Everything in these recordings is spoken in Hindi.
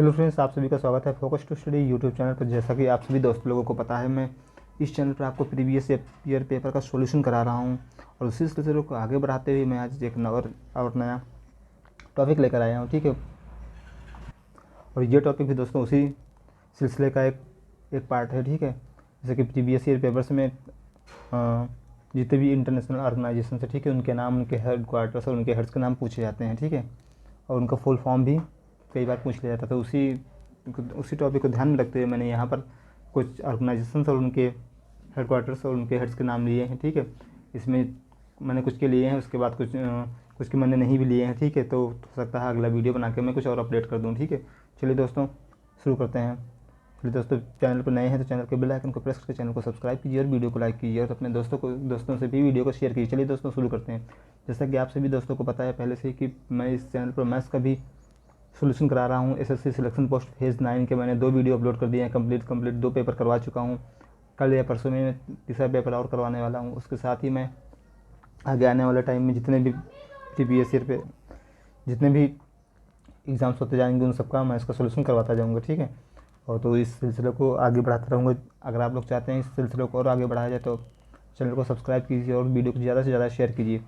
हेलो फ्रेंड्स, आप सभी का स्वागत है focus to study YouTube channel पर। जैसा कि आप सभी दोस्त लोगों को पता है, मैं इस चैनल पर आपको प्रीवियस ईयर पेपर का सॉल्यूशन करा रहा हूं और उसी सिलसिले को आगे बढ़ाते हुए मैं आज एक नया टॉपिक लेकर आया हूं। ठीक है, और ये टॉपिक भी दोस्तों उसी सिलसिले का एक पार्ट है। ठीक है, जैसे कि प्रीवियस ईयर पेपर्स में जितने भी इंटरनेशनल ऑर्गेनाइजेशन है, ठीक है, उनके नाम, उनके हेड क्वार्टर्स और उनके हेड्स के नाम पूछे जाते हैं। ठीक है, और उनका फुल फॉर्म भी कई बार पूछ लिया जाता था। तो उसी टॉपिक को ध्यान में रखते हुए मैंने यहाँ पर कुछ ऑर्गेनाइजेशंस और उनके हेड क्वार्टर्स और उनके हेड्स के नाम लिए हैं। ठीक है, इसमें मैंने कुछ के लिए हैं, उसके बाद कुछ के मैंने नहीं भी लिए हैं। ठीक है, तो हो सकता है अगला वीडियो बना के मैं कुछ और अपडेट कर दूँ। ठीक है, चलिए दोस्तों शुरू करते हैं। चलिए दोस्तों, चैनल पर नए हैं तो चैनल के बेल आइकन को प्रेस करके चैनल को सब्सक्राइब कीजिए और वीडियो को लाइक कीजिए और अपने दोस्तों से भी वीडियो को शेयर कीजिए। चलिए दोस्तों शुरू करते हैं। जैसा कि आप सभी दोस्तों को पता है पहले से कि मैं इस चैनल पर मैथ्स का भी सोल्यूशन करा रहा हूँ। एसएससी सिलेक्शन पोस्ट फेज़ 9 के मैंने 2 वीडियो अपलोड कर दिए हैं। कंप्लीट 2 पेपर करवा चुका हूँ। कल या परसों में तीसरा पेपर और करवाने वाला हूँ। उसके साथ ही मैं आगे आने वाले टाइम में जितने भी प्रीवियस ईयर पे जितने भी एग्ज़ाम्स होते जाएंगे उन सबका मैं इसका सोल्यूशन करवाता जाऊँगा। ठीक है, और तो इस सिलसिले को आगे बढ़ाता रहूँगा। अगर आप लोग चाहते हैं इस सिलसिले को और आगे बढ़ाया जाए तो चैनल को सब्सक्राइब कीजिए और वीडियो को ज़्यादा से ज़्यादा शेयर कीजिए।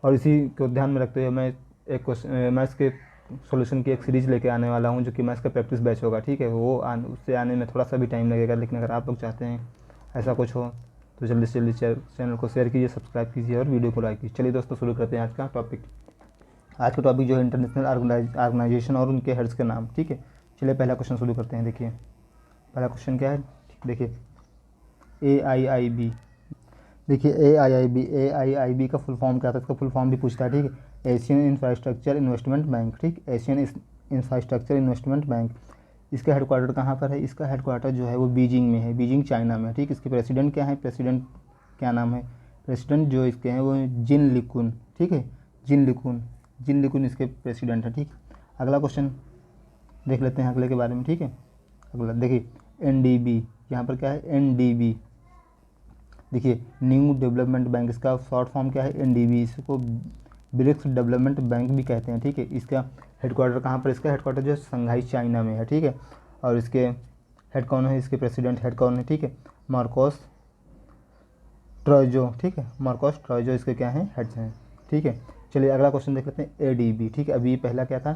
और इसी को ध्यान में रखते हुए मैं एक मैथ्स के सॉल्यूशन की एक सीरीज़ लेके आने वाला हूँ, जो कि मैथ्स का प्रैक्टिस बैच होगा। ठीक है, वो उससे आने में थोड़ा सा भी टाइम लगेगा, लेकिन अगर आप लोग चाहते हैं ऐसा कुछ हो तो जल्दी से जल्दी चैनल को शेयर कीजिए, सब्सक्राइब कीजिए और वीडियो को लाइक कीजिए। चलिए दोस्तों शुरू करते हैं आज का टॉपिक। आज का टॉपिक जो है इंटरनेशनल ऑर्गेनाइजेशन और उनके हेड्स के नाम। ठीक है, चलिए पहला क्वेश्चन शुरू करते हैं। देखिए पहला क्वेश्चन क्या है, देखिए AIIB। देखिए AIIB का फुल फॉर्म क्या था, इसका फुल फॉर्म भी पूछता है। ठीक है, एशियन इंफ्रास्ट्रक्चर इन्वेस्टमेंट बैंक। ठीक, एशियन इंफ्रास्ट्रक्चर इन्वेस्टमेंट बैंक। इसका हेडक्वार्टर कहाँ पर है? इसका हेडक्वार्टर जो है वो बीजिंग में है, बीजिंग चाइना में। ठीक, इसके प्रेसिडेंट क्या है? प्रेसिडेंट क्या नाम है? प्रेसिडेंट जो इसके हैं वो जिन लिकुन। ठीक है, जिन लिकुन इसके प्रेसिडेंट है। ठीक, अगला क्वेश्चन देख लेते हैं अगले के बारे में। ठीक है, अगला देखिए NDB। यहाँ पर क्या है? NDB। देखिए न्यू डेवलपमेंट बैंक, इसका शॉर्ट फॉर्म क्या है? NDB। इसको ब्रिक्स डेवलपमेंट बैंक भी कहते हैं। ठीक है, इसका हेडक्वार्टर कहाँ पर? इसका हेडक्वार्टर जो है संघाई चाइना में है। ठीक है, और इसके हेड कौन है? इसके प्रेसिडेंट हेड कौन है? ठीक है, मार्कोस ट्रॉयजो। ठीक है, मार्कोस ट्रॉयजो इसके क्या हैं? हेड्स हैं। ठीक है, चलिए अगला क्वेश्चन देख लेते हैं ADB। ठीक है, अभी पहला क्या था?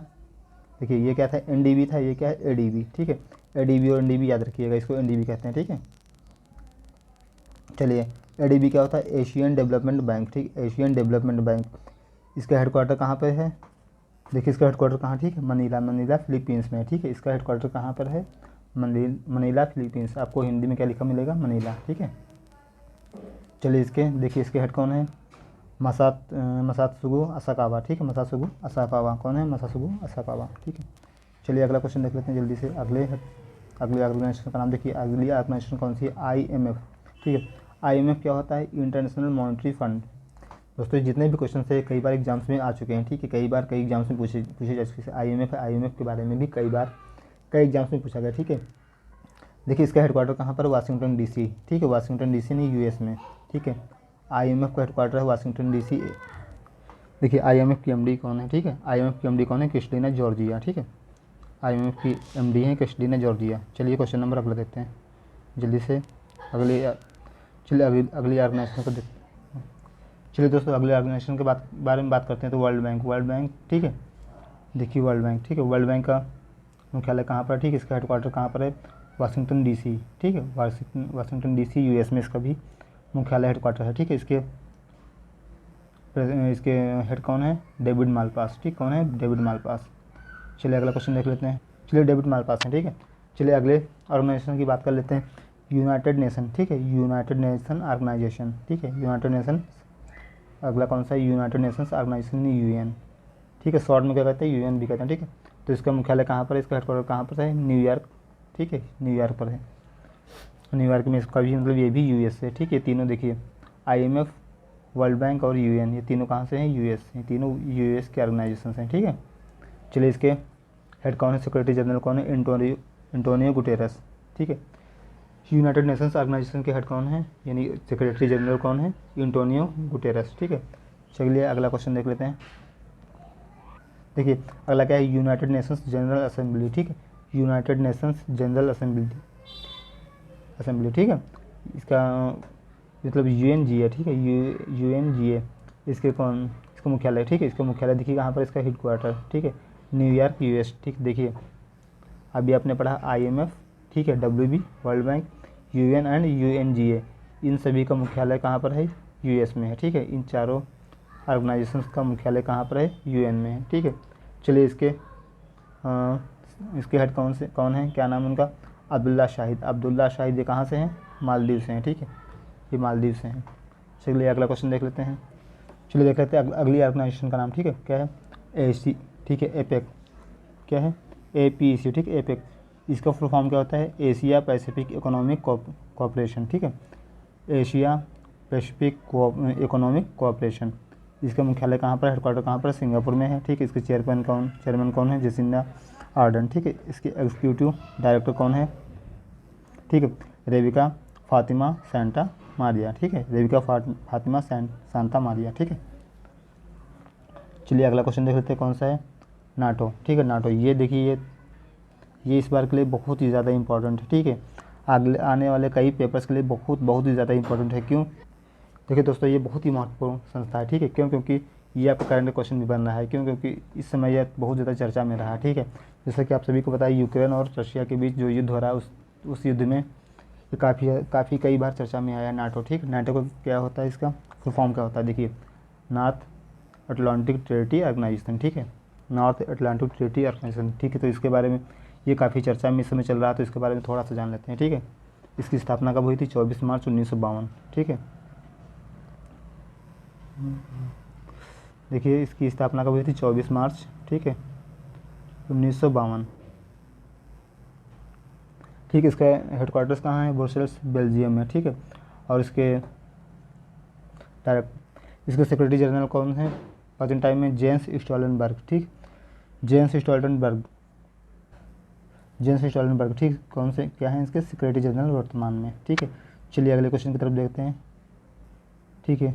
देखिए ये क्या था? NDB था, ये क्या है? ADB। ठीक है, ADB और NDB याद रखिएगा, इसको NDB कहते हैं। ठीक है, चलिए ADB क्या होता है? Asian development bank. ठीक, एशियन डेवलपमेंट बैंक। इसका हेडक्वार्टर कहाँ पर है? देखिए इसका हेडक्वार्टर कहाँ? ठीक है, मनीला फिलीपींस में है। ठीक है, इसका हेडक्वार्टर कहाँ पर है? Manila Philippines. आपको हिंदी में क्या लिखा मिलेगा? मनीला। ठीक है, चलिए इसके देखिए इसके हेड कौन है? मसात्सुगु असाकावा। ठीक है, मसात्सुगु असाकावा कौन है? मसात्सुगु असाकावा। ठीक है, चलिए अगला क्वेश्चन देख लेते हैं जल्दी से। अगले ऑर्गेनाइजेशन का नाम देखिए। अगली ऑर्गेनाइजेशन कौन सी है? IMF। ठीक है, IMF क्या होता है? International monetary fund. दोस्तों जितने भी क्वेश्चन थे कई बार एग्जाम्स में आ चुके हैं। ठीक है, कई एग्जाम्स में पूछे जा चुके हैं। IMF के बारे में भी कई एग्जाम्स में पूछा गया। ठीक है, देखिए इसका हेडक्वार्टर कहाँ पर? Washington DC। ठीक है, वाशिंगटन DC नहीं, US में। ठीक है, IMF का हेडक्वार्टर है वाशिंगटन DC। देखिए IMF की MD कौन है? ठीक है, IMF की MD कौन है? Christina Georgia. ठीक है, IMF की MD है क्रिस्टीना जॉर्जिया। चलिए क्वेश्चन नंबर अगला देखते हैं जल्दी से। चलिए अगली ऑर्गेनाइजेशन को देखते हैं। चलिए दोस्तों अगले ऑर्गेनाइजेशन के बारे में बात करते हैं। तो वर्ल्ड बैंक। ठीक है, देखिए वर्ल्ड बैंक। ठीक है, वर्ल्ड बैंक का मुख्यालय कहाँ पर है? ठीक है, इसका हेडक्वार्टर कहाँ पर है? Washington DC। ठीक है, वाशिंगटन DC US में इसका भी मुख्यालय हेडक्वार्टर है। ठीक है, इसके हेड कौन है? David Malpass. ठीक, कौन है? David Malpass. चलिए अगला क्वेश्चन देख लेते हैं। चलिए डेविड मालपास हैं। ठीक है, चलिए अगले ऑर्गेनाइजेशन की बात कर लेते हैं। United nation. ठीक है, यूनाइटेड नेशन ऑर्गेनाइजेशन। ठीक है, यूनाइटेड नेशन। अगला कौन सा है? United Nations organization UN। ठीक है, शॉर्ट में क्या कहते हैं? UN भी कहते हैं। ठीक है, तो इसका मुख्यालय कहाँ पर है? इसका हेडक्वार्टर कहाँ पर है? न्यूयॉर्क। ठीक है, न्यूयॉर्क पर है। न्यूयॉर्क में इसका भी मतलब ये भी US से। ठीक है, तीनों देखिए IMF, वर्ल्ड बैंक और UN, ये तीनों कहाँ से हैं? US से। तीनों US के ऑर्गेनाइजेशन हैं। ठीक है, चलिए इसके हेड कौन है? सेक्रेटरी जनरल कौन है? Antonio Guterres. ठीक है, यूनाइटेड नेशंस ऑर्गेनाइजेशन के हेड कौन है? यानी सेक्रेटरी जनरल कौन है? Antonio Guterres. ठीक है, चलिए अगला क्वेश्चन देख लेते हैं। देखिए अगला क्या है, यूनाइटेड नेशंस जनरल असेंबली, ठीक है, यूनाइटेड नेशंस जनरल असेंबली, ठीक है, इसका मतलब UNGA, ठीक है, UNGA, इसका मुख्यालय, ठीक है, इसका मुख्यालय देखिए कहाँ पर, इसका हेडक्वार्टर, ठीक है, न्यूयॉर्क US, ठीक, देखिए अभी आपने पढ़ा IMF, ठीक है, WB world bank, UN and UNGA, इन सभी का मुख्यालय कहाँ पर है, US में है, ठीक है, इन चारों ऑर्गेनाइजेशंस का मुख्यालय कहाँ पर है, UN में है, ठीक है। चलिए इसके हेड कौन है, क्या नाम उनका, अब्दुल्ला शाहिद, ये कहाँ से हैं, मालदीव से हैं, ठीक है, ये मालदीव से हैं। चलिए अगला क्वेश्चन देख लेते हैं। चलिए देख लेते हैं अगली ऑर्गेनाइजेशन का नाम, ठीक है, क्या है, AC, ठीक है, APEC, क्या है, APEC, ठीक है, APEC, इसका फुल फॉर्म क्या होता है, एशिया पैसिफिक इकोनॉमिक कोऑपरेशन, ठीक है, एशिया पैसिफिक इकोनॉमिक कोऑपरेशन, इसका मुख्यालय कहाँ पर, हेडक्वार्टर कहाँ पर, सिंगापुर में है, ठीक है, इसके चेयरमैन कौन है, जेसिंडा आर्डन, ठीक है, इसके एग्जीक्यूटिव डायरेक्टर कौन है, ठीक है, रेबिका फातिमा सेंटा मारिया, ठीक है, रेबिका फातिमा सांता मारिया, ठीक है। चलिए अगला क्वेश्चन देख लेते हैं, कौन सा है, नाटो, ठीक है, नाटो, ये देखिए ये इस बार के लिए बहुत ही ज़्यादा इंपॉर्टेंट है, ठीक है, अगले आने वाले कई पेपर्स के लिए बहुत ही ज़्यादा इंपॉर्टेंट है। क्यों, देखिए दोस्तों ये बहुत ही महत्वपूर्ण संस्था है, ठीक है, क्यों, क्योंकि ये आपका करंट क्वेश्चन भी बन रहा है, क्यों, क्योंकि इस समय यह बहुत ज़्यादा चर्चा में रहा है, ठीक है, जैसा कि आप सभी को पता है यूक्रेन और रशिया के बीच जो युद्ध हो रहा है उस युद्ध में ये काफ़ी कई बार चर्चा में आया नाटो, ठीक, नाटो को क्या होता है, इसका फुल फॉर्म क्या होता है, देखिए नॉर्थ अटलांटिक ट्रीटी ऑर्गेनाइजेशन, ठीक है, नॉर्थ अटलांटिक ट्रीटी ऑर्गेनाइजेशन, ठीक है, तो इसके बारे में ये काफ़ी चर्चा में इस समय चल रहा है, तो इसके बारे में थोड़ा सा जान लेते हैं, ठीक है। इसकी स्थापना कब हुई थी, 24 मार्च 1952, ठीक है, देखिए इसकी स्थापना कब हुई थी, 24 मार्च, ठीक है, 1952, ठीक है, इसका हेडक्वार्टर्स कहाँ है, ब्रुसेल्स बेल्जियम में, ठीक है, और इसके सेक्रेटरी जनरल कौन है प्रेजेंट टाइम में, जेंस स्टोल्टनबर्ग, ठीक, जेंस स्टोल्टनबर्ग, ठीक, कौन से क्या है इसके सेक्रेटरी जनरल वर्तमान में, ठीक है। चलिए अगले क्वेश्चन की तरफ देखते हैं, ठीक है,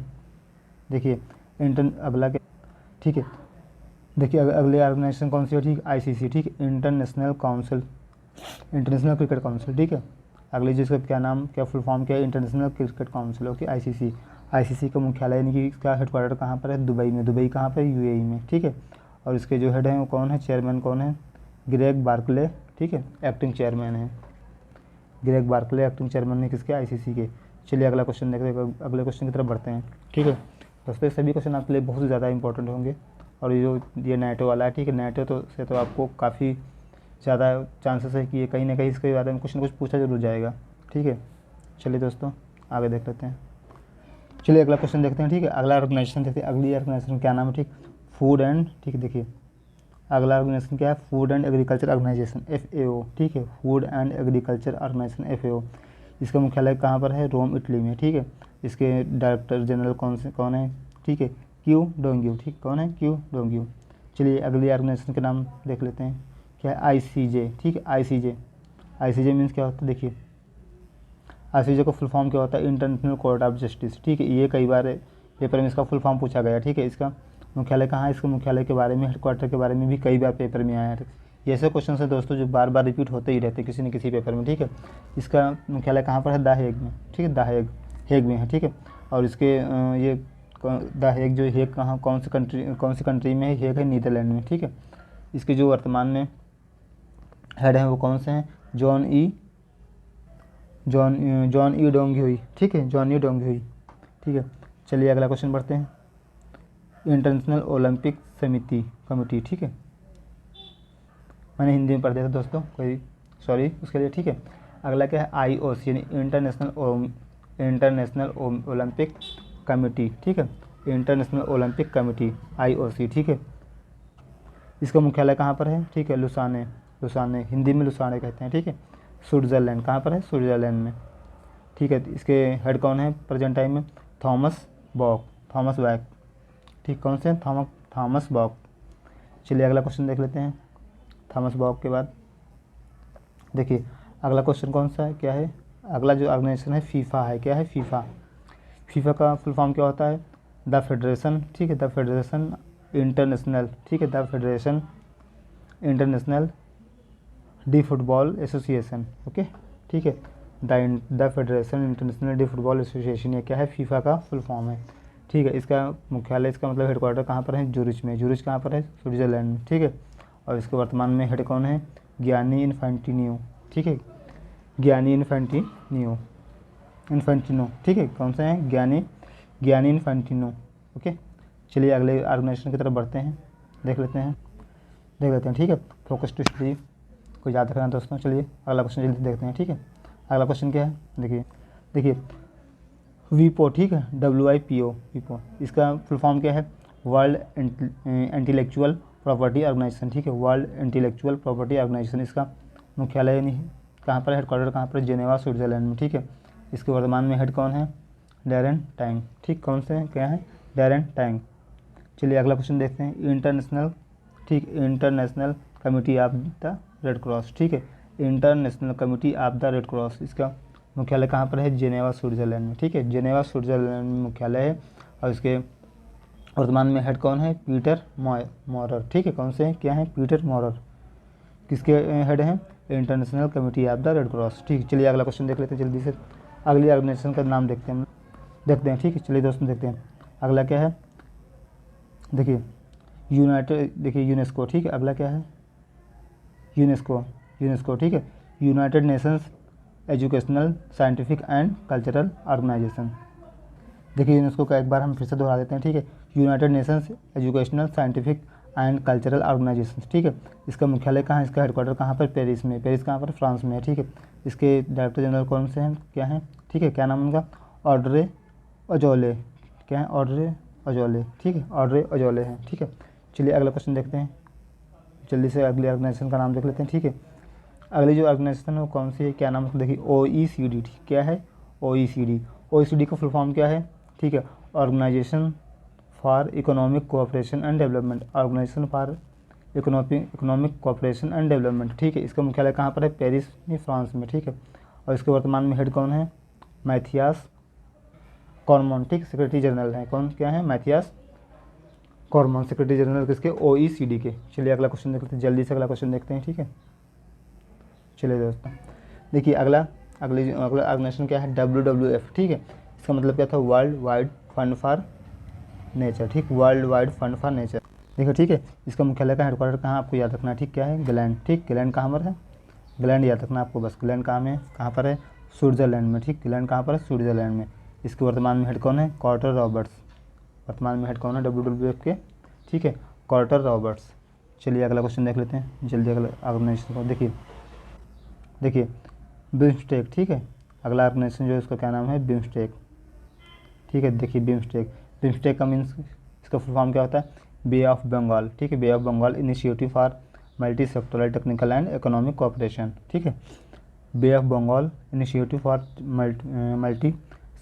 देखिए अगला क्या, ठीक है, देखिए अगले ऑर्गेनाइजेशन कौन सी है, ठीक, ICC, ठीक, इंटरनेशनल क्रिकेट काउंसिल, ठीक है, अगले जिसका क्या फुल फॉर्म क्या है, international cricket council, okay, ICC का मुख्यालय यानी कि इसका हेडक्वार्टर कहाँ पर है, दुबई में, दुबई कहाँ पर, UAE में, ठीक है, और इसके जो हेड हैं वो कौन है, चेयरमैन कौन है, ग्रेग बार्कले, ठीक है, एक्टिंग चेयरमैन है, ग्रेग बार्कले एक्टिंग चेयरमैन है किसके, ICC के। चलिए अगला क्वेश्चन देखते हैं, अगले क्वेश्चन की तरफ बढ़ते हैं, ठीक है, दोस्तों सभी क्वेश्चन आपके लिए बहुत ज़्यादा इंपॉर्टेंट होंगे, और ये नाटो वाला है, ठीक है, नाटो तो आपको काफ़ी ज़्यादा चांसेस है कि ये कहीं ना कहीं इसके बारे में कुछ ना कुछ पूछा जरूर जाएगा, ठीक है। चलिए दोस्तों आगे देख लेते हैं, चलिए अगला क्वेश्चन देखते हैं, ठीक है, अगला ऑर्गेनाइजेशन देखते हैं, अगली ऑर्गेनाइजेशन क्या नाम है, ठीक, फूड एंड, ठीक, देखिए अगला ऑर्गेनाइजेशन क्या है, food and agriculture organization, FAO, ठीक है, food and agriculture organization FAO, इसका मुख्यालय कहाँ पर है, रोम इटली में, ठीक है, इसके डायरेक्टर जनरल कौन है, ठीक है, क्यू डोंग्यू, ठीक, कौन है, क्यू डोंग्यू। चलिए अगली ऑर्गेनाइजेशन के नाम देख लेते हैं, क्या है, ICJ, ठीक है, ICJ मीन्स क्या होता है, देखिए ICJ का फुल फॉर्म क्या होता है, इंटरनेशनल कोर्ट ऑफ जस्टिस, ठीक है, ये कई बार पेपर में इसका फुल फॉर्म पूछा गया, ठीक है, इसका मुख्यालय कहाँ है, इसके मुख्यालय के बारे में, हेडक्वार्टर के बारे में भी कई बार पेपर में आया है। ये ऐसे क्वेश्चन है दोस्तों जो बार बार रिपीट होते ही रहते हैं किसी न किसी पेपर में, ठीक है। इसका मुख्यालय कहाँ पर है, द हेग में, ठीक है, द हेग में है, ठीक है, और इसके ये द हेग जो हेग कहाँ कौन सी कंट्री में है, हेग है नीदरलैंड में, ठीक है। इसके जो वर्तमान में हेड हैं वो कौन से हैं, जॉन ई डोंगहुई, ठीक है, जॉन ई डोंगहुई, ठीक है। चलिए अगला क्वेश्चन बढ़ते हैं, इंटरनेशनल ओलंपिक कमेटी, ठीक है, मैंने हिंदी में पढ़ दिया था दोस्तों, कोई सॉरी उसके लिए, ठीक है। अगला क्या है, IOC यानी इंटरनेशनल ओलंपिक कमेटी, ठीक है, इंटरनेशनल ओलंपिक कमेटी IOC, ठीक है। इसका मुख्यालय कहाँ पर है, ठीक है, लुसाने, हिंदी में लुसाने कहते हैं, ठीक है, स्विट्ज़रलैंड, कहाँ पर है, स्विट्ज़रलैंड में, ठीक है। इसके हेड कौन है प्रेजेंट टाइम में, थॉमस बैक, ठीक, कौन से, थॉमस बॉक। चलिए अगला क्वेश्चन देख लेते हैं, थॉमस बॉक के बाद देखिए अगला क्वेश्चन कौन सा है, क्या है, अगला जो ऑर्गेनाइजेशन है फीफा है, क्या है, फीफा का फुल फॉर्म क्या होता है, द फेडरेशन, ठीक है, द फेडरेशन इंटरनेशनल, ठीक है, the federation international D football association, okay, ठीक है, the federation international D football association, ये क्या है, फीफा का फुल फॉर्म है, ठीक है। इसका मुख्यालय, इसका मतलब हेडक्वार्टर कहाँ पर है, जूरिच में। जूरिच कहाँ पर है, स्विट्जरलैंड में, ठीक है। और इसके वर्तमान में हेड कौन है, गियानी इन्फेंटिनो, ठीक है, गियानी इन्फेंटिनो, ठीक है, कौन से हैं, गियानी इन्फेंटिनो, ओके। चलिए अगले ऑर्गेनाइजेशन की तरफ बढ़ते हैं, देख लेते हैं, ठीक है। फोकस टू स्टडी को याद रखना दोस्तों। चलिए अगला क्वेश्चन जल्दी देखते हैं, ठीक है। अगला क्वेश्चन क्या है, देखिए वीपो, ठीक है, WIPO, वीपो, इसका फुल फॉर्म क्या है, वर्ल्ड इंटेलेक्चुअल प्रॉपर्टी ऑर्गेनाइजेशन, ठीक है, वर्ल्ड इंटेलेक्चुअल प्रॉपर्टी ऑर्गेनाइजेशन। इसका मुख्यालय कहाँ पर है, हेडक्वार्टर कहाँ पर है, जेनेवा स्विट्जरलैंड में, ठीक है। इसके वर्तमान में हेड कौन है, डैरेन टैंग, ठीक, कौन से क्या है, डैरेन टैंग। चलिए अगला क्वेश्चन देखते हैं, international committee of the red cross, ठीक है, international committee of the red cross. इसका मुख्यालय कहाँ पर है, जेनेवा स्विट्जरलैंड में, ठीक है, जेनेवा स्विट्जरलैंड में मुख्यालय है। और इसके वर्तमान में हेड कौन है, पीटर मॉरर, ठीक है, कौन से हैं, क्या है, पीटर मॉरर, किसके हेड हैं, international committee of the red cross, ठीक। चलिए अगला क्वेश्चन देख लेते हैं जल्दी से, अगली ऑर्गेनाइजेशन का नाम देखते हैं, ठीक है। चलिए दोस्तों देखते हैं अगला क्या है, देखिए यूनेस्को, ठीक है, अगला क्या है, यूनेस्को, ठीक है, United Nations educational scientific and cultural organization. देखिए यूनेस्को का एक बार हम फिर से दोहरा देते हैं, ठीक है, United Nations educational scientific and cultural organization, ठीक है। इसका मुख्यालय कहाँ है, इसका हेडक्वार्टर कहाँ पर, पेरिस में। पेरिस कहाँ पर, फ्रांस में, ठीक है। इसके डायरेक्टर जनरल कौन से हैं, क्या हैं, ठीक है, क्या नाम उनका, ऑड्रे अजौले, क्या है, ऑड्रे अजौले, ठीक है, ऑड्रे अजौले हैं, ठीक है। चलिए अगला क्वेश्चन देखते हैं जल्दी से, अगली ऑर्गेनाइजेशन का नाम देख लेते हैं, ठीक है। अगली जो ऑर्गेनाइजेशन है वो कौन सी है, क्या नाम है, देखिए OECD, ठीक, क्या है, OECD का फुल फॉर्म क्या है, ठीक है, organization for economic cooperation and development, organization for economic cooperation and development, ठीक है। इसका मुख्यालय कहाँ पर है, पेरिस में, फ्रांस में, ठीक है। और इसके वर्तमान में हेड कौन है, मैथियास कॉर्मन, ठीक, सेक्रेटरी जनरल है, कौन क्या है, मैथियास कॉर्मन, सेक्रेटरी जनरल किसके, OECD के। चलिए अगला क्वेश्चन देखते हैं जल्दी से, अगला क्वेश्चन देखते हैं, ठीक है। चलिए दोस्तों देखिए अगला ऑर्गेनाइजेशन क्या है, WWF, ठीक है। इसका मतलब क्या था, world wide fund for nature, ठीक, world wide fund for nature, देखो, ठीक है। इसका मुख्यालय का हेडक्वार्टर कहाँ आपको याद रखना है, ठीक, क्या है, ग्लैंड, ठीक, ग्लैंड कहाँ पर है, ग्लैंड याद रखना आपको बस, ग्लैंड कहाँ पर है, स्विट्जरलैंड में, ठीक, ग्लैंड कहाँ पर है, स्विट्जरलैंड में। इसके वर्तमान में हेड कौन है, कार्टर रॉबर्ट्स, वर्तमान में हेड कौन है WWF के, ठीक है, कार्टर रॉबर्ट्स। चलिए अगला क्वेश्चन देख लेते हैं जल्दी, अगला ऑर्गेनाइजेशन को देखिए बिम्स्टेक, ठीक है। अगला ऑर्गेनाइजेशन जो है उसका क्या नाम है, बिम्स्टेक, ठीक है। देखिए बिम्स्टेक का मीन्स, इसका फुल फॉर्म क्या होता है, बे ऑफ बंगाल, ठीक है, bay of Bengal initiative for multi sectoral technical and economic cooperation, ठीक है, bay of Bengal initiative for multi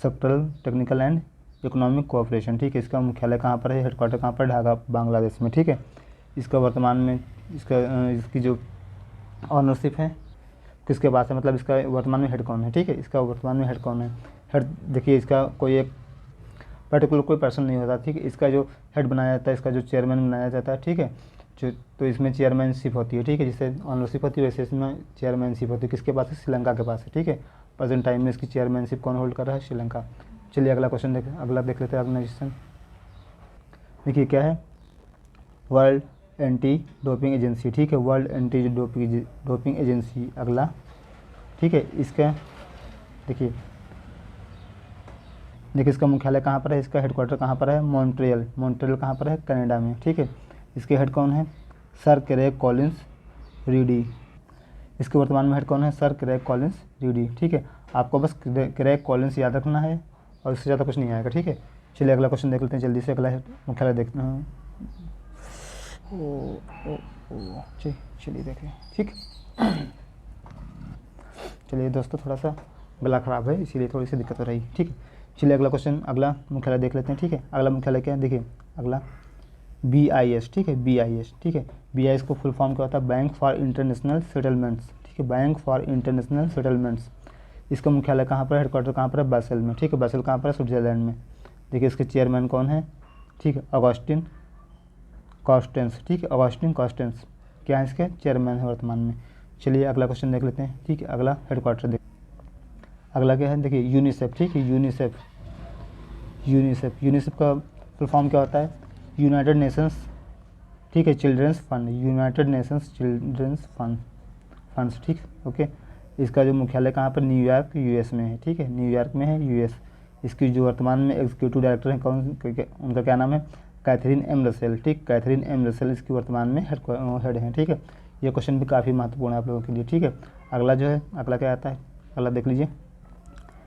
sectoral technical and economic cooperation, ठीक है। इसका मुख्यालय कहाँ पर है, हेडक्वार्टर कहाँ पर, ढाका, बांग्लादेश में, ठीक है। इसका वर्तमान में इसकी जो ऑनरशिप है किसके पास है, मतलब इसका वर्तमान में हेड कौन है, ठीक है, इसका वर्तमान में हेड कौन है, हेड देखिए इसका कोई एक पर्टिकुलर कोई पर्सन नहीं होता, ठीक है। इसका जो हेड बनाया जाता है, इसका जो चेयरमैन बनाया जाता है, ठीक है, जो तो इसमें चेयरमैनशिप होती है, ठीक है, जिससे ऑनरशिप होती है वैसे इसमें चेयरमैनशिप होती है, किसके पास है, श्रीलंका के पास है, ठीक है। प्रेजेंट टाइम में इसकी चेयरमैनशिप कौन होल्ड कर रहा है, श्रीलंका। चलिए अगला क्वेश्चन देख लेते हैं ऑर्गेनाइजेशन, देखिए क्या है, वर्ल्ड एंटी डोपिंग एजेंसी, ठीक है, वर्ल्ड एंटी डोपिंग एजेंसी अगला, ठीक है। इसका देखिए इसका मुख्यालय कहाँ पर है, इसका हेडक्वार्टर कहाँ पर है, मॉन्ट्रियल कहाँ पर है, कनाडा में, ठीक है। इसके हेड कौन है, सर क्रेग कॉलिंस रीडी, इसके वर्तमान में हेड कौन है, सर क्रेग कॉलिंस रीडी, ठीक है। आपको बस क्रेग कॉलिंस याद रखना है और इससे ज़्यादा कुछ नहीं आएगा, ठीक है। चलिए अगला क्वेश्चन देख लेते हैं जल्दी से, अगला मुख्यालय देखते हैं, चलिए देखें, ठीक। चलिए दोस्तों थोड़ा सा गला ख़राब है इसीलिए थोड़ी सी दिक्कत हो रही है, ठीक है। चलिए अगला क्वेश्चन, अगला मुख्यालय देख लेते हैं, ठीक है। अगला मुख्यालय क्या है, देखिए अगला BIS, ठीक है, BIS, ठीक है। BIS को फुल फॉर्म क्या होता है, बैंक फॉर इंटरनेशनल सेटलमेंट्स, ठीक है, बैंक फॉर इंटरनेशनल सेटलमेंट्स। इसका मुख्यालय कहाँ पर है, हेडक्वार्टर कहाँ पर है, बासेल में, ठीक है, बासेल कहाँ पर है, स्विट्जरलैंड में। देखिए इसके चेयरमैन कौन है, ठीक है, ऑगस्टिन कॉस्टेंस, ठीक है, ऑगस्टिन कॉस्टेंस क्या है इसके चेयरमैन है वर्तमान में। चलिए अगला क्वेश्चन देख लेते हैं, ठीक है। अगला हेडक्वार्टर देख, अगला क्या है देखिए यूनिसेफ, ठीक है। यूनिसेफ, यूनिसेफ, यूनिसेफ का फुल फॉर्म क्या होता है, यूनाइटेड नेशंस, ठीक है, children's fund, United Nations children's funds, ठीक, ओके। इसका जो मुख्यालय कहाँ पर, न्यूयॉर्क यूएस में है, ठीक है, न्यूयॉर्क में है यूएस। इसकी जो वर्तमान में एग्जीक्यूटिव डायरेक्टर हैं उनका क्या नाम है, कैथरीन एम रसेल, ठीक, कैथरीन एम रसेल इसकी वर्तमान में हेड हैं, ठीक है। ये क्वेश्चन भी काफ़ी महत्वपूर्ण है आप लोगों के लिए, ठीक है। अगला जो है, अगला क्या आता है, अगला देख लीजिए,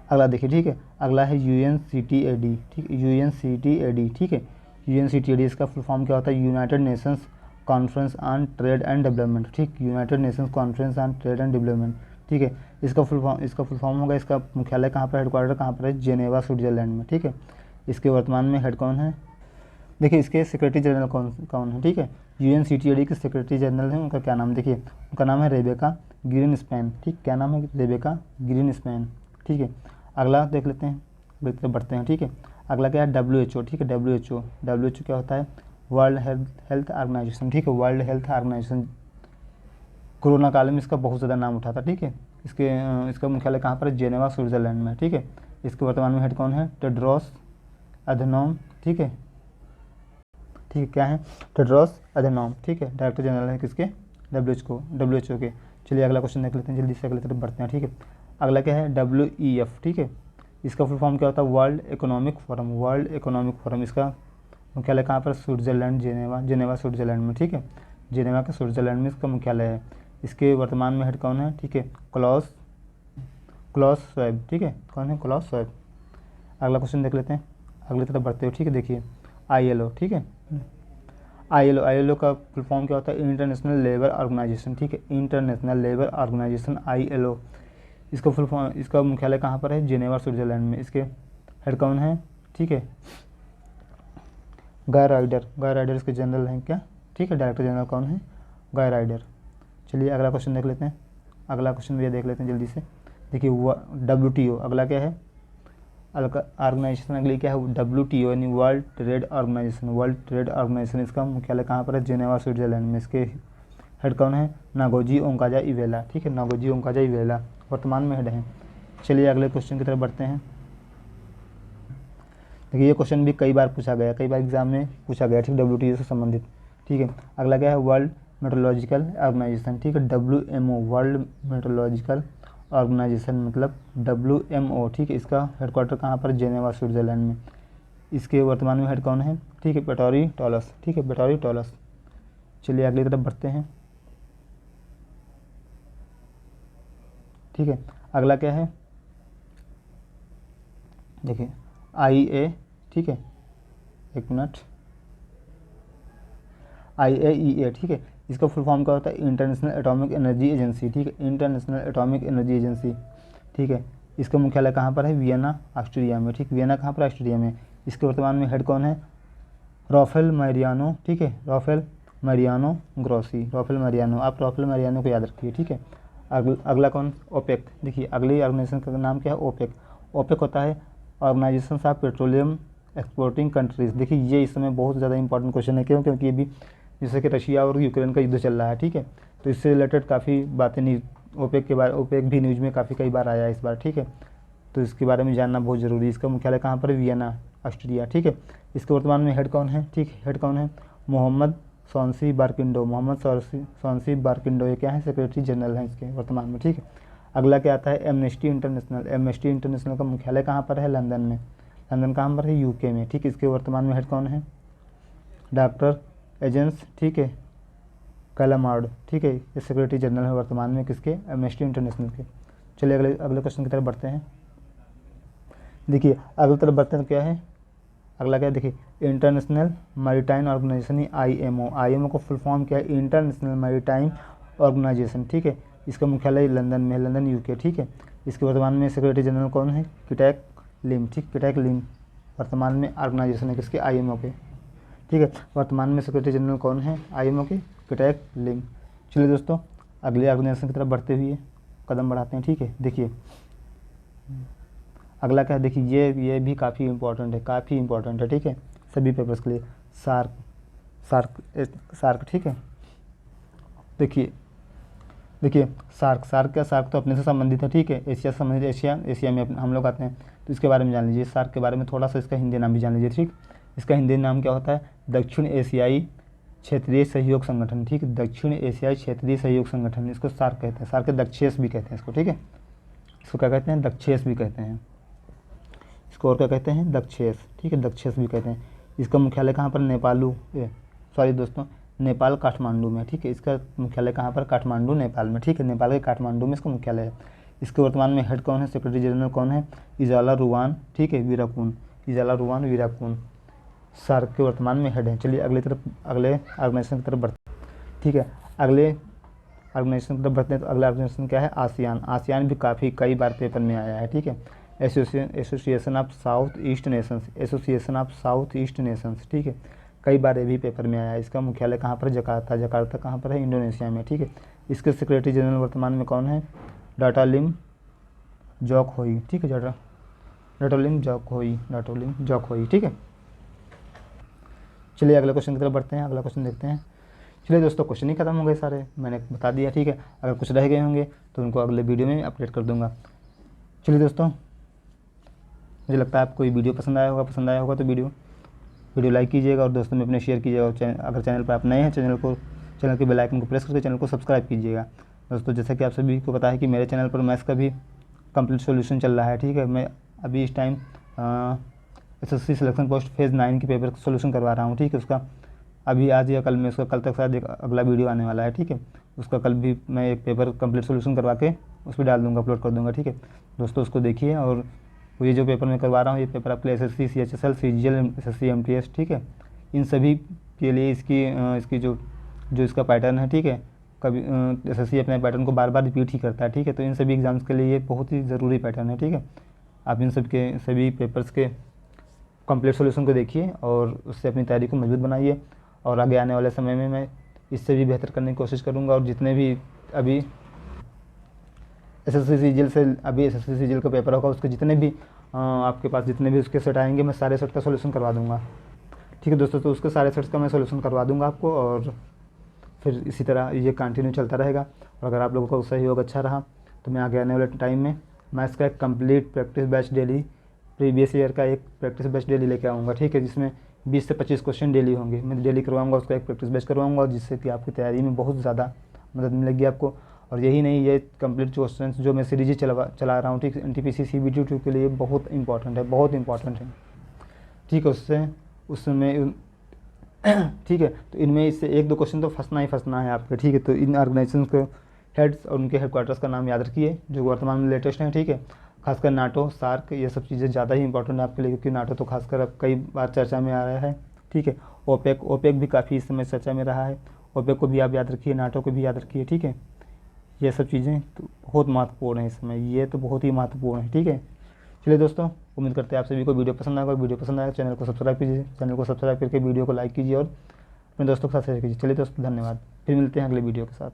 अगला देखिए, ठीक है। अगला है UNCTAD, ठीक, UNCTAD, ठीक है। UNCTAD इसका फुल फॉर्म क्या होता है, United nations conference on trade and development, ठीक, united nations conference on trade and development, ठीक है। इसका फुल फॉर्म होगा, इसका मुख्यालय कहाँ पर, हेडक्वार्टर कहाँ पर है, जेनेवा स्विट्जरलैंड में, ठीक है। इसके वर्तमान में हेड कौन है, देखिए इसके सेक्रेटरी जनरल कौन है, ठीक है। UNCTAD के सेक्रेटरी जनरल हैं, उनका क्या नाम, देखिए उनका नाम है रेबेका ग्रीनस्पैन, ठीक, क्या नाम है, रेबेका ग्रीनस्पैन, ठीक है। अगला देख लेते हैं, बढ़ते हैं, ठीक है। अगला क्या है, WHO, ठीक है। WHO क्या होता है, वर्ल्ड हेल्थ ऑर्गेनाइजेशन, ठीक है, वर्ल्ड हेल्थ ऑर्गेनाइजेशन। कोरोना काल में इसका बहुत ज़्यादा नाम उठा था, ठीक है। इसका मुख्यालय कहाँ पर है, जेनेवा स्विट्जरलैंड में, ठीक है। इसके वर्तमान में हेड कौन है, टेड्रोस अधनोम, ठीक है, ठीक है, क्या है, टेड्रोस अधनोम, ठीक है, डायरेक्टर जनरल है किसके, WHO के। चलिए अगला क्वेश्चन देख लेते हैं, जल्दी से अगले तरफ बढ़ते हैं, ठीक है। अगला क्या है, WEF, ठीक है। इसका फुल फॉर्म क्या होता है, वर्ल्ड इकोनॉमिक फोरम। इसका मुख्यालय कहाँ पर, स्विट्जरलैंड, जेनेवा स्विट्जरलैंड में, ठीक है। जेनेवा के स्विट्जरलैंड में इसका मुख्यालय है। इसके वर्तमान में हेड कौन है, ठीक है, क्लॉस स्वैब, ठीक है, कौन है, क्लॉस स्वैब। अगला क्वेश्चन देख लेते हैं, अगले तरफ बढ़ते हुए, ठीक है। देखिए ILO, ठीक है, ILO का फुल फॉर्म क्या होता है, इंटरनेशनल लेबर ऑर्गेनाइजेशन, ठीक है, इंटरनेशनल लेबर ऑर्गेनाइजेशन ILO। इसका फुल फॉर्म, इसका मुख्यालय कहाँ पर है, जेनेवा स्विट्जरलैंड में। इसके हेड कौन है, ठीक है, गाय राइडर इसके जनरल हैं क्या, ठीक है, डायरेक्टर जनरल कौन है, गाय राइडर। चलिए अगला क्वेश्चन देख लेते हैं, अगला क्वेश्चन भी देख लेते हैं जल्दी से। देखिए WTO, अगला क्या है, ऑर्गेनाइजेशन अगली क्या है, WTO यानी वर्ल्ड ट्रेड ऑर्गेनाइजेशन। इसका मुख्यालय कहाँ पर है, जेनेवा स्विट्जरलैंड में। इसके हेड कौन है, नागोजी ओंकाजा इवेला, ठीक है, नागोजी ओंकाजा इवेला वर्तमान में हेड हैं। चलिए अगले क्वेश्चन की तरफ बढ़ते हैं। देखिए ये क्वेश्चन भी कई बार पूछा गया, कई बार एग्जाम में पूछा गया, ठीक, WTO से संबंधित, ठीक है। अगला क्या है, वर्ल्ड मेट्रोलॉजिकल ऑर्गेनाइजेशन, ठीक है, WMO, वर्ल्ड मेट्रोलॉजिकल ऑर्गेनाइजेशन मतलब WMO, ठीक है। इसका हेडक्वार्टर कहाँ पर, जेनेवा स्विट्जरलैंड में। इसके वर्तमान में हेड कौन है, ठीक है, पेटोरी टोलस, ठीक है, पेटोरी टोलस। चलिए अगली तरफ बढ़ते हैं, ठीक है। अगला क्या है, देखिए IA, ठीक है, एक मिनट, IAEA, ठीक है। इसका फुल फॉर्म क्या होता है, इंटरनेशनल एटॉमिक एनर्जी एजेंसी, ठीक है, इंटरनेशनल एटॉमिक एनर्जी एजेंसी, ठीक है। इसका मुख्यालय कहाँ पर है, वियना ऑस्ट्रिया में, ठीक, वियना कहाँ पर, ऑस्ट्रिया में। इसके वर्तमान में हेड कौन है, राफेल मैरियानो, ठीक है, राफेल मैरियानो ग्रोसी, राफेल मैरियानो, आप राफेल मैरियानो को याद रखिए, ठीक है। अगला कौन, ओपेक, देखिए अगली ऑर्गेनाइजेशन का नाम क्या है, ओपेक होता है organization of petroleum exporting countries. देखिए ये इस समय बहुत ज़्यादा इंपॉर्टेंट क्वेश्चन है, क्यों, क्योंकि ये भी जैसे कि रशिया और यूक्रेन का युद्ध चल रहा है, ठीक है, तो इससे रिलेटेड काफ़ी बातें न्यूज़, ओपेक भी न्यूज़ में काफ़ी कई बार आया है इस बार, ठीक है, तो इसके बारे में जानना बहुत ज़रूरी है। इसका मुख्यालय कहाँ पर, वियना ऑस्ट्रिया, ठीक है। इसके वर्तमान में हेड कौन है, ठीक, हेड कौन है, मोहम्मद सौंसी बारकिंडो, ये क्या है, सेक्रेटरी जनरल हैं इसके वर्तमान में, ठीक है। अगला क्या आता है, एमनेस्टी इंटरनेशनल का मुख्यालय कहाँ पर है, लंदन में। लंदन कहाँ पर है, UK में, ठीक। इसके वर्तमान में हेड कौन है, डॉक्टर एजेंस, ठीक है, कैलामार्ड, ठीक है, ये सेक्रेटरी जनरल है वर्तमान में किसके, एमनेस्टी इंटरनेशनल के। चलिए अगले क्वेश्चन की तरफ बढ़ते हैं। देखिए अगली तरफ बढ़ते हैं तो क्या है, अगला क्या है, देखिए इंटरनेशनल मैरीटाइम ऑर्गेनाइजेशन IMO का फुल फॉर्म क्या है, इंटरनेशनल मैरीटाइम ऑर्गेनाइजेशन, ठीक है। इसका मुख्यालय लंदन में, लंदन UK, ठीक है। इसके वर्तमान में सेक्रेटरी जनरल कौन है, किटैक लिम, ठीक, किटैक लिम वर्तमान में ऑर्गेनाइजेशन है किसके, IMO के, ठीक है। वर्तमान में सेक्रेटरी जनरल कौन है, IMO के, किटैक लिम। चलिए दोस्तों अगले ऑर्गेनाइजेशन की तरफ बढ़ते हुए कदम बढ़ाते हैं, ठीक है। देखिए अगला क्या है, देखिए ये भी काफ़ी इंपॉर्टेंट है, ठीक है, सभी पेपर्स के लिए। सार्क ठीक है। देखिए सार्क क्या, सार्क तो अपने से संबंधित है ठीक है, एशिया से संबंधित, एशिया में हम लोग आते हैं, तो इसके बारे में जान लीजिए। सार्क के बारे में थोड़ा सा इसका हिंदी नाम भी जान लीजिए ठीक। इसका हिंदी नाम क्या होता है, दक्षिण एशियाई क्षेत्रीय सहयोग संगठन ठीक है, दक्षिण एशियाई क्षेत्रीय सहयोग संगठन, इसको सार्क कहते हैं। सार्क के दक्षेस भी कहते हैं इसको ठीक है, इसको क्या कहते हैं, दक्षेस भी कहते हैं इसको, और क्या कहते हैं, दक्षेस ठीक है, दक्षेस भी कहते हैं। इसका मुख्यालय कहाँ पर, नेपाल काठमांडू में ठीक है। इसका मुख्यालय कहाँ पर, काठमांडू नेपाल में ठीक है, नेपाल के काठमांडू में इसका मुख्यालय है। इसके वर्तमान में हेड कौन है, सेक्रेटरी जनरल कौन है, इजाला रुवान ठीक है वीराकुन, इजाला रुवान वीराकुन सार्क के वर्तमान में हेड हैं। चलिए अगले ऑर्गेनाइजेशन की तरफ बढ़ते हैं ठीक है। अगले ऑर्गेनाइजेशन की तरफ बढ़ते हैं, तो अगला ऑर्गेनाइजेशन क्या है, आसियान। आसियान भी कई बार पेपर में आया है ठीक है। Association of south east Nations, association of south east Nations ठीक है, कई बार ये भी पेपर में आया है। इसका मुख्यालय कहाँ पर, जकार्ता कहाँ पर है, इंडोनेशिया में ठीक है। इसके सेक्रेटरी जनरल वर्तमान में कौन है, डाटालिम जोकहोई ठीक है, डाटालिम जोकहोई ठीक है। चलिए अगले क्वेश्चन की तरफ बढ़ते हैं, अगला क्वेश्चन देखते हैं। चलिए दोस्तों क्वेश्चन ही खत्म हो गए सारे, मैंने बता दिया ठीक है। अगर कुछ रह गए होंगे तो उनको अगले वीडियो में अपडेट कर दूंगा। चलिए दोस्तों, मुझे लगता है आपको ये वीडियो पसंद आया होगा तो वीडियो लाइक कीजिएगा और दोस्तों में अपने शेयर कीजिएगा। और अगर चैनल पर आप नए हैं, चैनल के बेल आइकन को प्रेस करके चैनल को सब्सक्राइब कीजिएगा। दोस्तों जैसा कि आप सभी को पता है कि मेरे चैनल पर मैथ्स का भी कंप्लीट सॉल्यूशन चल रहा है ठीक है। मैं अभी इस time SSC selection post phase 9 के पेपर का सोल्यूशन करवा रहा हूँ ठीक है। उसका अभी आज या कल में उसका, कल तक शायद एक अगला वीडियो आने वाला है ठीक है। उसका कल भी मैं एक पेपर कंप्लीट सोल्यूशन करवा के उस पर डाल दूँगा, अपलोड कर दूँगा ठीक है। दोस्तों उसको देखिए, और ये जो पेपर मैं करवा रहा हूँ ये पेपर आपके लिए SSC CHSL CGL SSC MTS ठीक है, इन सभी के लिए इसकी जो इसका पैटर्न है ठीक है। कभी SSC अपने पैटर्न को बार बार रिपीट ही करता है ठीक है। तो इन सभी एग्जाम्स के लिए ये बहुत ही ज़रूरी पैटर्न है ठीक है। आप इन सभी पेपर्स के कंप्लीट सॉल्यूशन को देखिए और उससे अपनी तैयारी को मजबूत बनाइए, और आगे आने वाले समय में मैं इससे भी बेहतर करने की कोशिश करूँगा। और जितने भी अभी SSC CGL का पेपर होगा, उसके जितने भी आपके पास जितने भी उसके सेट आएंगे, मैं सारे सेट का सॉल्यूशन करवा दूंगा ठीक है दोस्तों। तो उसके सारे सेट्स का मैं सॉल्यूशन करवा दूंगा आपको, और फिर इसी तरह ये कंटिन्यू चलता रहेगा। और अगर आप लोगों का सहयोग अच्छा रहा तो मैं आगे आने वाले टाइम में मैथ्स का एक complete practice batch daily, previous year का एक प्रैक्टिस बैच डेली लेके आऊँगा ठीक है, जिसमें 20 से 25 क्वेश्चन डेली होंगे। मैं डेली करवाऊँगा, उसका एक प्रैक्टिस बैच करवाऊँगा, जिससे कि आपकी तैयारी में बहुत ज़्यादा मदद मिलेगी आपको। और यही नहीं, ये कंप्लीट क्वेश्चन जो मैं सीरीज चला रहा हूँ ठीक, NTPC CBT 2 के लिए बहुत इंपॉर्टेंट है ठीक है। उसमें ठीक है, तो इनमें इससे 1-2 क्वेश्चन तो फंसना है आपके ठीक है। तो इन ऑर्गेनाइजेशन के हेड्स और उनके हेडक्वार्टर्स का नाम याद रखिए, जो वर्तमान में लेटेस्ट हैं ठीक है। खासकर नाटो, सार्क, ये सब चीज़ें ज़्यादा ही इंपॉर्टेंट है आपके लिए, क्योंकि नाटो तो खासकर अब कई बार चर्चा में आ रहा है ठीक है। ओपेक भी काफ़ी इस समय चर्चा में रहा है, ओपेक को भी आप याद रखिए, नाटो को भी याद रखिए ठीक है। ये सब चीज़ें तो बहुत महत्वपूर्ण है इस समय, ये तो बहुत ही महत्वपूर्ण है ठीक है। चलिए दोस्तों, उम्मीद करते हैं आप सभी को वीडियो पसंद आएगा। चैनल को सब्सक्राइब कीजिए, चैनल को सब्सक्राइब करके वीडियो को लाइक कीजिए और अपने दोस्तों के साथ शेयर कीजिए। चलिए दोस्तों, धन्यवाद, फिर मिलते हैं अगले वीडियो के साथ।